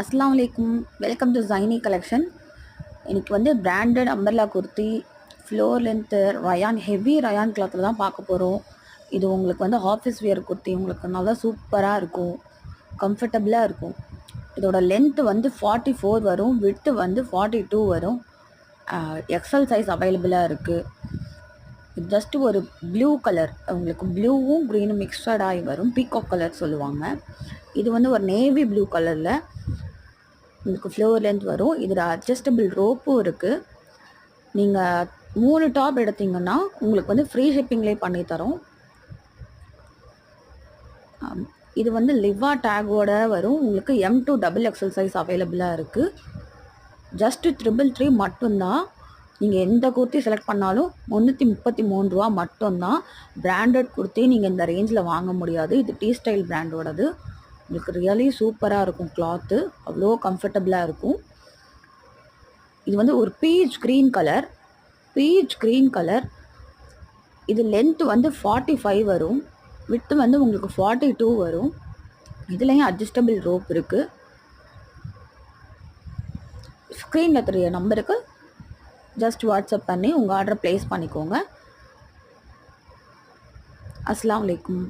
அஸ்ஸலாமு அலைக்கும். Welcome to Jaini collection. இன்னைக்கு வந்து branded umbrella kurti, floor length rayon, heavy rayon கிளாத்தில் தான் பார்க்க போகிறோம். இது உங்களுக்கு வந்து ஆஃபீஸ் வியர் குர்த்தி, உங்களுக்கு நல்லா சூப்பராக இருக்கும், கம்ஃபர்டபுளாக இருக்கும். இதோட லென்த்து வந்து 44 வரும், விட்த்து வந்து 42 வரும். எக்ஸல் சைஸ் அவைலபிளாக இருக்குது. இது ஜஸ்ட் ஒரு ப்ளூ கலர், உங்களுக்கு ப்ளூவும் க்ரீனும் மிக்சட் ஆகி வரும். பீகாக் கலர் சொல்லுவாங்க. இது வந்து ஒரு நேவி ப்ளூ கலரில் உங்களுக்கு ஃப்ளோர் லென்த் வரும். இதில் அட்ஜஸ்டபிள் ரோப்பும் இருக்குது. நீங்கள் 3 டாப் எடுத்தீங்கன்னா உங்களுக்கு வந்து ஃப்ரீ ஷிப்பிங்லேயே பண்ணித்தரோம். இது வந்து லிவா டேகோட வரும். உங்களுக்கு M2 டபுள் எக்ஸல் சைஸ் அவைலபிளாக இருக்குது. ஜஸ்ட்டு 333 மட்டும்தான். நீங்கள் எந்த குர்த்தி செலக்ட் பண்ணாலும் 333 ரூபா மட்டும்தான். பிராண்டட் குர்த்தி நீங்கள் இந்த ரேஞ்சில் வாங்க முடியாது. இது டீ ஸ்டைல் பிராண்டோடது. உங்களுக்கு ரியலி சூப்பராக இருக்கும். கிளாத்து அவ்வளோ கம்ஃபர்டபுளாக இருக்கும். இது வந்து ஒரு பீச் க்ரீன் கலர். இது லென்த்து வந்து 45 வரும், விட்டு வந்து உங்களுக்கு 42 வரும். இதுலேயும் அட்ஜஸ்டபிள் ரோப் இருக்குது. ஸ்க்ரீனில் தெரிய நம்பருக்கு ஜஸ்ட் வாட்ஸ்அப் பண்ணி உங்கள் ஆர்டரை ப்ளேஸ் பண்ணிக்கோங்க. அஸ்ஸலாமு அலைக்கும்.